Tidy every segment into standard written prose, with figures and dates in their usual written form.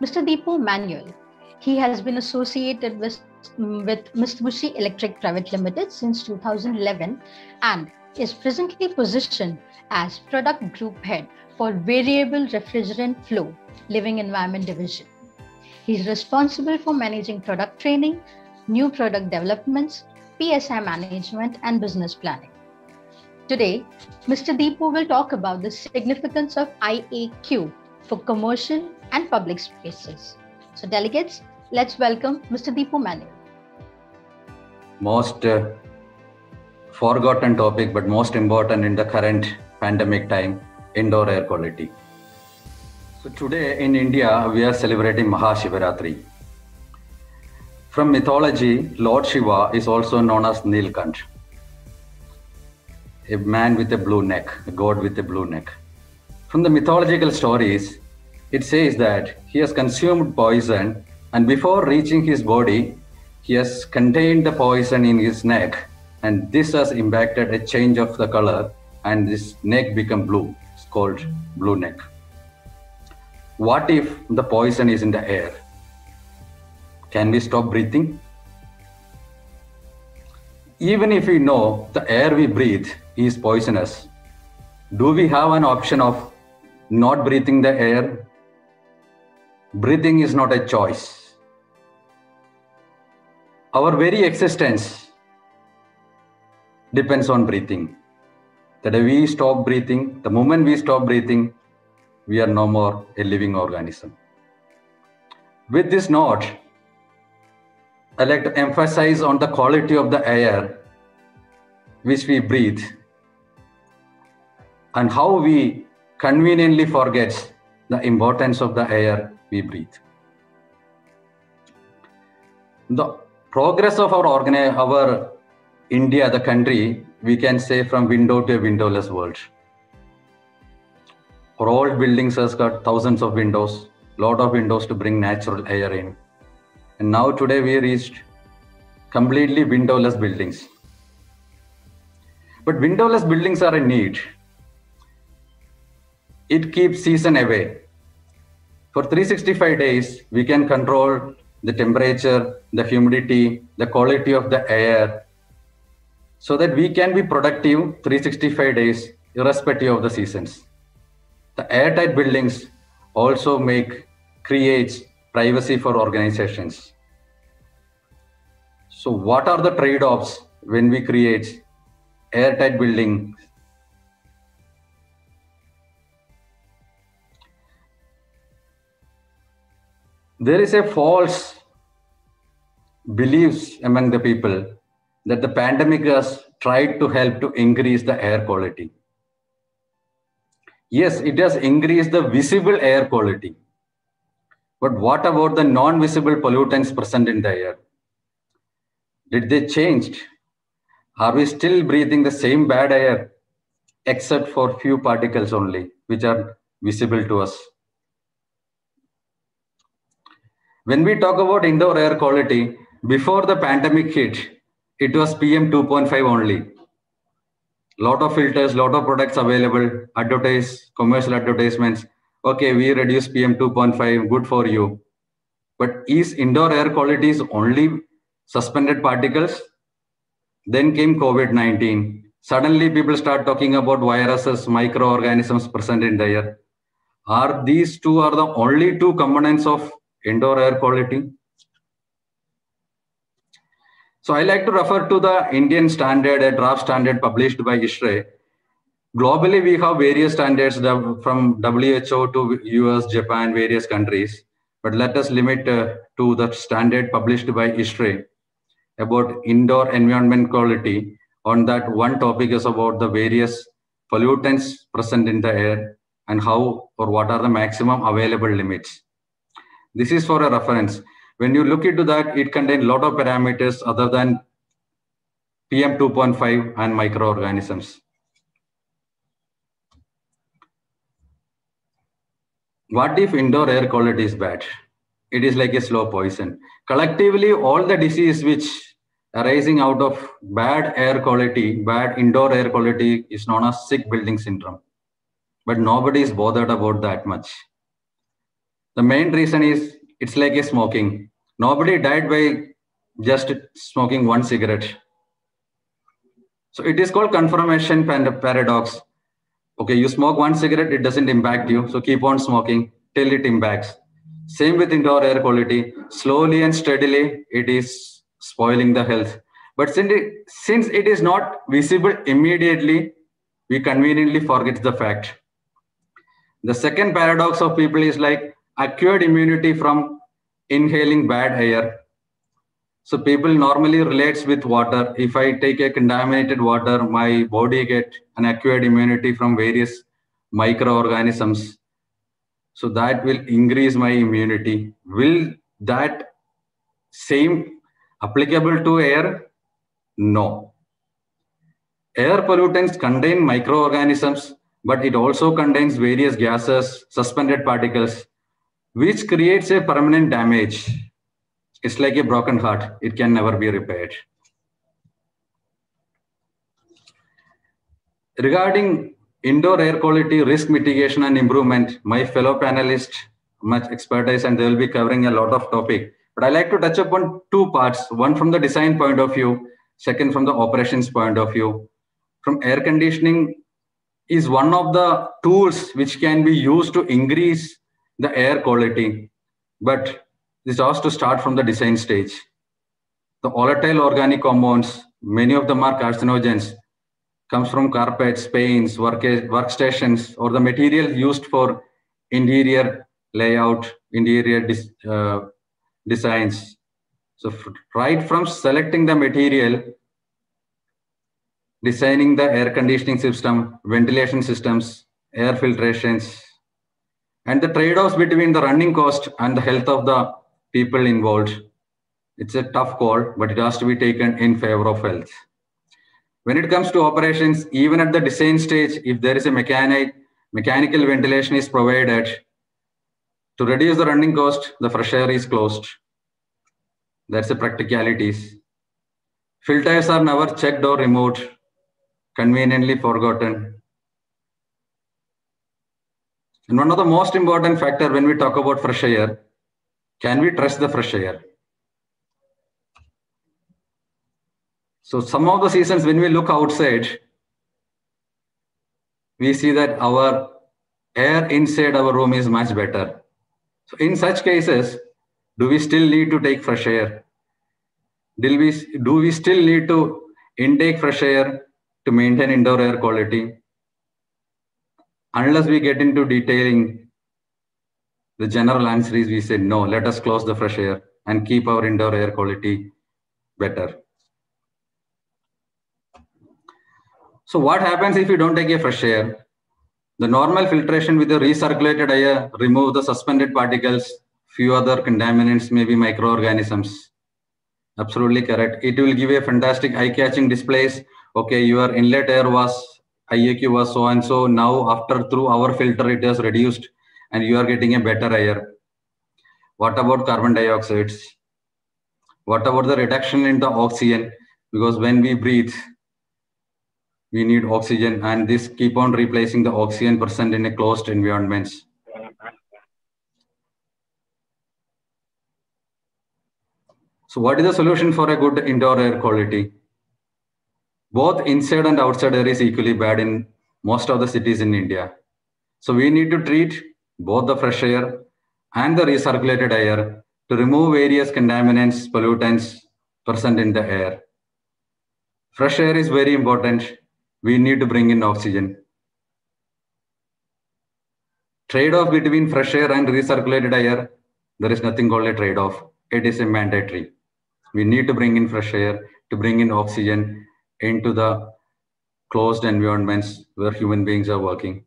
Mr. Deepu Manuel. He has been associated with Mitsubishi Electric Private Limited since 2011 and is presently positioned as Product Group Head for Variable Refrigerant Flow Living Environment Division. He is responsible for managing product training, new product developments, PSI management, and business planning. Today, Mr. Deepu will talk about the significance of IAQ for commercial and public spaces. So delegates, let's welcome Mr. Deepu Manuel. Most forgotten topic, but most important in the current pandemic time, indoor air quality. So today in India, we are celebrating Mahashivaratri. From mythology, Lord Shiva is also known as Nilkant, a man with a blue neck, a god with a blue neck. From the mythological stories, it says that he has consumed poison and before reaching his body, he has contained the poison in his neck, and this has impacted a change of the color and this neck become blue. It's called blue neck. What if the poison is in the air? Can we stop breathing? Even if we know the air we breathe is poisonous, do we have an option of not breathing the air? Breathing is not a choice. Our very existence depends on breathing. That we stop breathing, the moment we stop breathing, we are no more a living organism. With this note, I like to emphasize on the quality of the air which we breathe and how we conveniently forget the importance of the air we breathe. The progress of our India, the country, we can say from window to a windowless world. Our old buildings has got thousands of windows, lot of windows to bring natural air in. And now today we reached completely windowless buildings. But windowless buildings are a need. It keeps season away. For 365 days, we can control the temperature, the humidity, the quality of the air, so that we can be productive 365 days, irrespective of the seasons. The airtight buildings also creates privacy for organizations. So what are the trade-offs when we create airtight buildings? There is a false beliefs among the people that the pandemic has tried to help to increase the air quality. Yes, it has increased the visible air quality. But what about the non-visible pollutants present in the air? Did they change? Are we still breathing the same bad air, except for few particles only, which are visible to us? When we talk about indoor air quality, before the pandemic hit, it was PM 2.5 only. Lot of filters, lot of products available, commercial advertisements. Okay, we reduce PM 2.5, good for you. But is indoor air quality is only suspended particles? Then came COVID-19. Suddenly people start talking about viruses, microorganisms present in the air. Are these two are the only two components of indoor air quality? So I like to refer to the Indian standard, a draft standard published by ISRE. Globally, we have various standards from WHO to US, Japan, various countries. But let us limit to the standard published by ISRE about indoor environment quality. On that, one topic is about the various pollutants present in the air and how or what are the maximum available limits. This is for a reference. When you look into that, it contains a lot of parameters other than PM 2.5 and microorganisms. What if indoor air quality is bad? It is like a slow poison. Collectively, all the disease which arising out of bad air quality, bad indoor air quality is known as sick building syndrome. But nobody is bothered about that much. The main reason is it's like a smoking. Nobody died by just smoking one cigarette. So it is called confirmation paradox. Okay, you smoke one cigarette, it doesn't impact you. So keep on smoking till it impacts. Same with indoor air quality. Slowly and steadily, it is spoiling the health. But since it is not visible immediately, we conveniently forget the fact. The second paradox of people is like acquired immunity from inhaling bad air. So people normally relates with water. If I take a contaminated water, my body get an acquired immunity from various microorganisms. So that will increase my immunity. Will that same applicable to air? No. Air pollutants contain microorganisms, but it also contains various gases, suspended particles, which creates a permanent damage. It's like a broken heart. It can never be repaired. Regarding indoor air quality, risk mitigation and improvement, my fellow panelists, much expertise, and they will be covering a lot of topic. But I like to touch upon two parts, one from the design point of view, second from the operations point of view. From air conditioning is one of the tools which can be used to increase the air quality. But this has to start from the design stage. The volatile organic compounds, many of them are carcinogens, comes from carpets, paints, workstations, or the material used for interior layout, interior designs. So right from selecting the material, designing the air conditioning system, ventilation systems, air filtrations, and the trade-offs between the running cost and the health of the people involved. It's a tough call, but it has to be taken in favor of health. When it comes to operations, even at the design stage, if there is a mechanical ventilation is provided, to reduce the running cost, the fresh air is closed. That's the practicalities. Filters are never checked or removed, conveniently forgotten. And one of the most important factors when we talk about fresh air, can we trust the fresh air? So some of the seasons when we look outside, we see that our air inside our room is much better. So in such cases, do we still need to take fresh air? Do we still need to intake fresh air to maintain indoor air quality? Unless we get into detailing, the general answer is we say no, let us close the fresh air and keep our indoor air quality better. So what happens if you don't take a fresh air? The normal filtration with the recirculated air remove the suspended particles, few other contaminants, maybe microorganisms. Absolutely correct. It will give a fantastic eye-catching displays. Okay, your inlet air IAQ was so and so. Now after through our filter, it has reduced and you are getting a better air. What about carbon dioxides? What about the reduction in the oxygen? Because when we breathe, we need oxygen, and this keep on replacing the oxygen present in a closed environments. So what is the solution for a good indoor air quality? Both inside and outside air is equally bad in most of the cities in India. So we need to treat both the fresh air and the recirculated air to remove various contaminants, pollutants present in the air. Fresh air is very important. We need to bring in oxygen. Trade-off between fresh air and recirculated air, there is nothing called a trade-off. It is a mandatory. We need to bring in fresh air to bring in oxygen into the closed environments where human beings are working.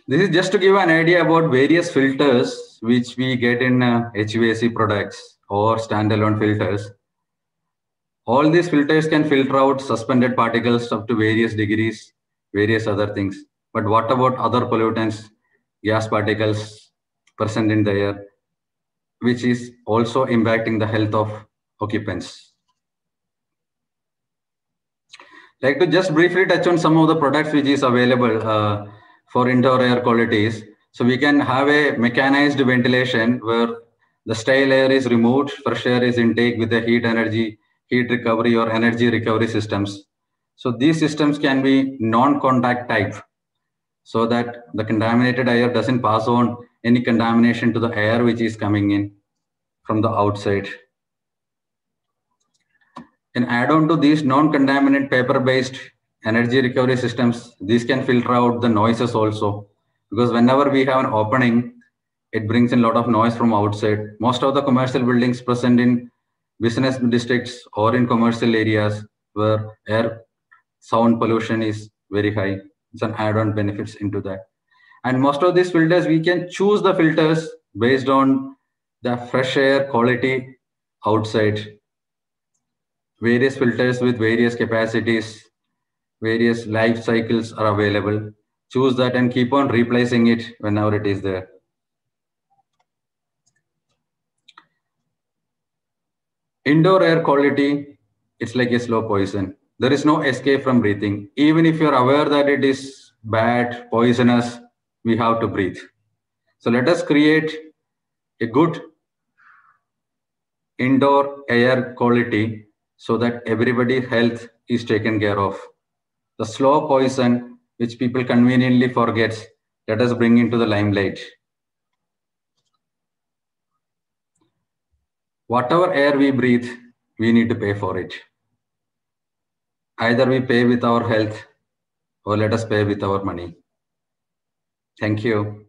This is just to give an idea about various filters which we get in HVAC products or standalone filters. All these filters can filter out suspended particles up to various degrees, various other things. But what about other pollutants, gas particles present in the air, which is also impacting the health of occupants? Like to just briefly touch on some of the products which is available for indoor air qualities. So we can have a mechanized ventilation where the stale air is removed, fresh air is intake with the heat recovery or energy recovery systems. So these systems can be non-contact type, so that the contaminated air doesn't pass on any contamination to the air which is coming in from the outside. And add on to these non-contaminant paper-based energy recovery systems, these can filter out the noises also, because whenever we have an opening, it brings in a lot of noise from outside. Most of the commercial buildings present in business districts or in commercial areas where air sound pollution is very high. It's an add-on benefits into that. And most of these filters, we can choose the filters based on the fresh air quality outside. Various filters with various capacities, various life cycles are available. Choose that and keep on replacing it whenever it is there. Indoor air quality, it's like a slow poison. There is no escape from breathing. Even if you're aware that it is bad, poisonous, we have to breathe. So let us create a good indoor air quality so that everybody's health is taken care of. The slow poison, which people conveniently forget, let us bring into the limelight. Whatever air we breathe, we need to pay for it. Either we pay with our health or let us pay with our money. Thank you.